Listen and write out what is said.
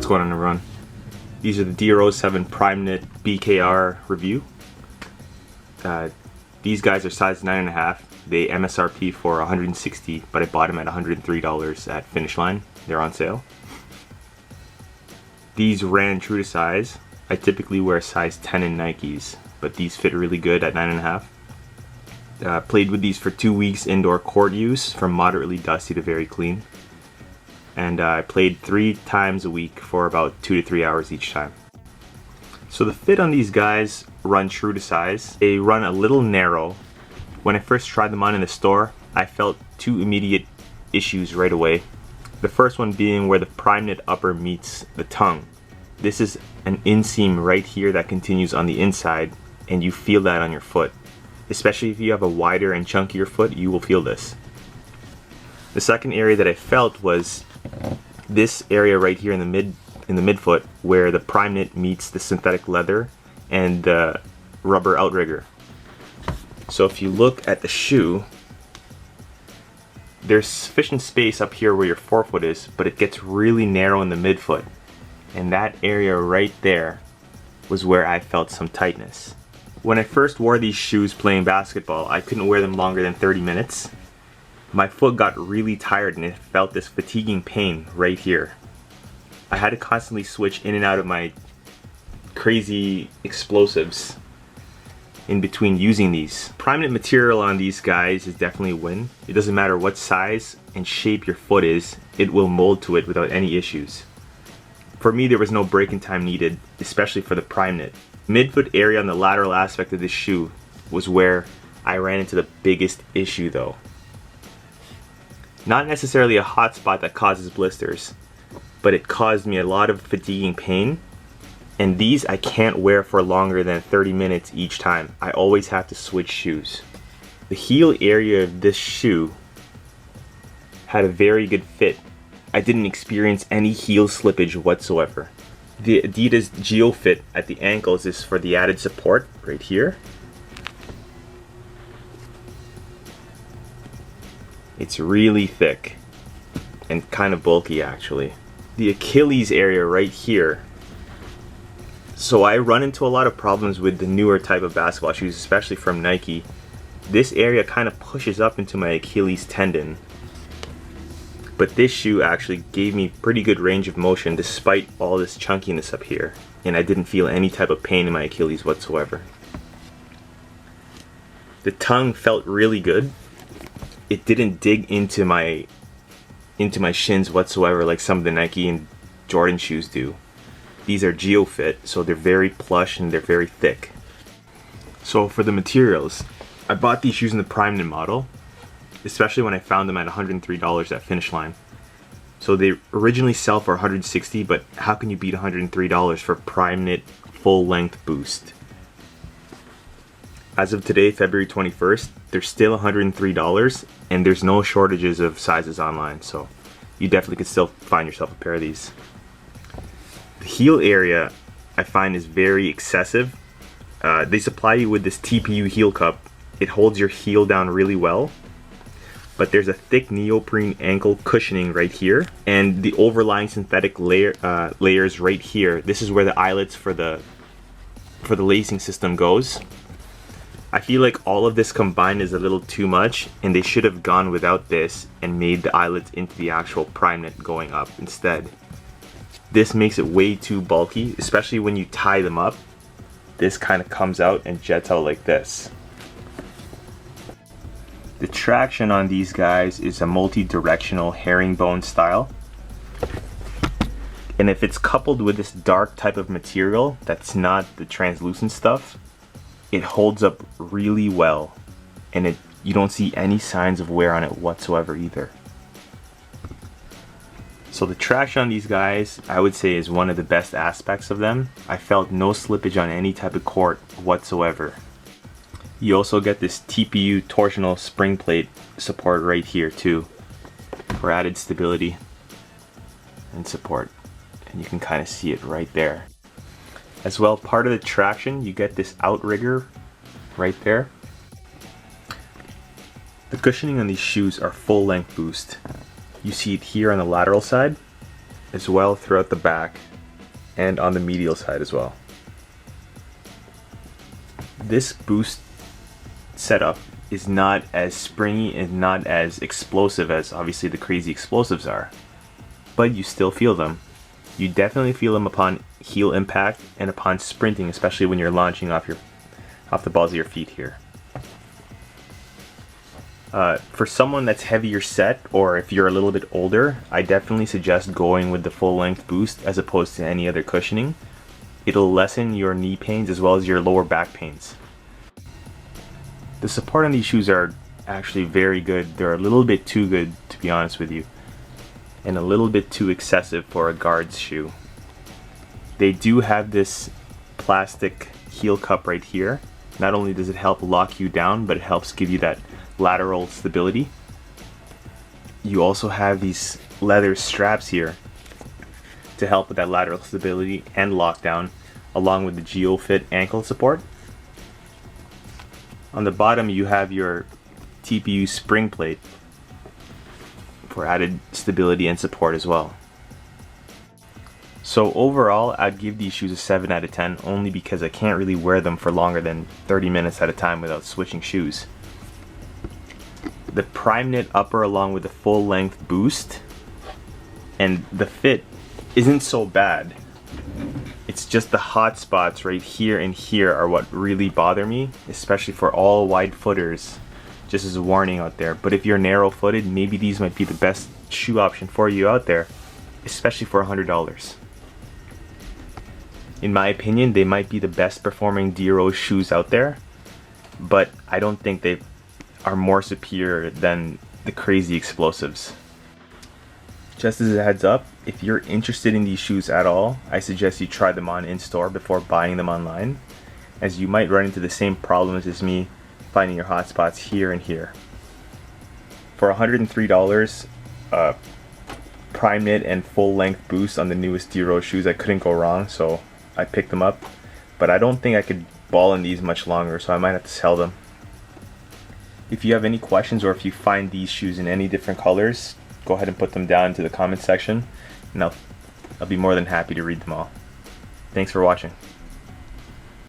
What's going on, everyone? These are the DR07 PrimeKnit BKR review. These guys are size 9.5. They MSRP for $160, but I bought them at $103 at Finish Line. They're on sale. These ran true to size. I typically wear size 10 in Nikes, but these fit really good at 9.5. Played with these for 2 weeks indoor court use, from moderately dusty to very clean. And I played 3 times a week for about 2 to 3 hours each time. So the fit on these guys run true to size. They run a little narrow. When I first tried them on in the store, I felt 2 immediate issues right away. The first one being where the PrimeKnit upper meets the tongue. This is an inseam right here that continues on the inside, and you feel that on your foot. Especially if you have a wider and chunkier foot, you will feel this. The second area that I felt was this area right here in the midfoot, where the PrimeKnit meets the synthetic leather and the rubber outrigger. So if you look at the shoe, there's sufficient space up here where your forefoot is, but it gets really narrow in the midfoot. And that area right there was where I felt some tightness. When I first wore these shoes playing basketball, I couldn't wear them longer than 30 minutes. My foot got really tired and it felt this fatiguing pain right here. I had to constantly switch in and out of my crazy explosives in between using these. PrimeKnit material on these guys is definitely a win. It doesn't matter what size and shape your foot is, it will mold to it without any issues. For me, there was no break-in time needed, especially for the PrimeKnit. Midfoot area on the lateral aspect of this shoe was where I ran into the biggest issue though. Not necessarily a hot spot that causes blisters, but it caused me a lot of fatiguing pain, and these I can't wear for longer than 30 minutes each time. I always have to switch shoes. The heel area of this shoe had a very good fit. I didn't experience any heel slippage whatsoever. The Adidas Geo Fit at the ankles is for the added support right here. It's really thick and kind of bulky actually. The Achilles area right here. So I run into a lot of problems with the newer type of basketball shoes, especially from Nike. This area kind of pushes up into my Achilles tendon. But this shoe actually gave me pretty good range of motion despite all this chunkiness up here. And I didn't feel any type of pain in my Achilles whatsoever. The tongue felt really good. It didn't dig into my shins whatsoever like some of the Nike and Jordan shoes do. These are Geo Fit, so they're very plush and they're very thick. So for the materials, I bought these shoes in the PrimeKnit model, especially when I found them at $103 at Finish Line. So they originally sell for $160, but how can you beat $103 for PrimeKnit full length boost? As of today, February 21st, they're still $103, and there's no shortages of sizes online, so you definitely could still find yourself a pair of these. The heel area I find is very excessive. They supply you with this TPU heel cup. It holds your heel down really well, but there's a thick neoprene ankle cushioning right here, and the overlying synthetic layers right here. This is where the eyelets for the lacing system goes. I feel like all of this combined is a little too much, and they should have gone without this and made the eyelets into the actual PrimeKnit going up instead. This makes it way too bulky, especially when you tie them up. This kind of comes out and jets out like this. The traction on these guys is a multi-directional herringbone style. And if it's coupled with this dark type of material that's not the translucent stuff, it holds up really well, and you don't see any signs of wear on it whatsoever either. So the traction on these guys, I would say, is one of the best aspects of them. I felt no slippage on any type of court whatsoever. You also get this TPU torsional spring plate support right here too, for added stability and support. And you can kind of see it right there. As well, part of the traction, you get this outrigger right there. The cushioning on these shoes are full length boost. You see it here on the lateral side, as well throughout the back. and on the medial side as well. This boost setup is not as springy and not as explosive as obviously the crazy explosives are, but you still feel them. You definitely feel them upon heel impact and upon sprinting, especially when you're launching off the balls of your feet here. For someone that's heavier set, or if you're a little bit older, I definitely suggest going with the full length boost as opposed to any other cushioning. It'll lessen your knee pains as well as your lower back pains. The support on these shoes are actually very good. They're a little bit too good, to be honest with you, and a little bit too excessive for a guards shoe. They do have this plastic heel cup right here. Not only does it help lock you down, but it helps give you that lateral stability. You also have these leather straps here to help with that lateral stability and lockdown, along with the GeoFit ankle support. On the bottom you have your TPU spring plate for added stability and support as well. So overall, I'd give these shoes a 7 out of 10 only because I can't really wear them for longer than 30 minutes at a time without switching shoes. The PrimeKnit upper along with the full length boost and the fit isn't so bad. It's just the hot spots right here and here are what really bother me, especially for all wide footers, just as a warning out there. But if you're narrow footed, maybe these might be the best shoe option for you out there, especially for $100. In my opinion, they might be the best performing Dero shoes out there, but I don't think they are more superior than the crazy explosives. Just as a heads up, if you're interested in these shoes at all, I suggest you try them on in store before buying them online, as you might run into the same problems as me finding your hot spots here and here. For $103, PrimeKnit and full length boost on the newest Dero shoes, I couldn't go wrong, so I picked them up. But I don't think I could ball in these much longer, so I might have to sell them. If you have any questions or if you find these shoes in any different colors, go ahead and put them down into the comment section, and I'll be more than happy to read them all. Thanks for watching.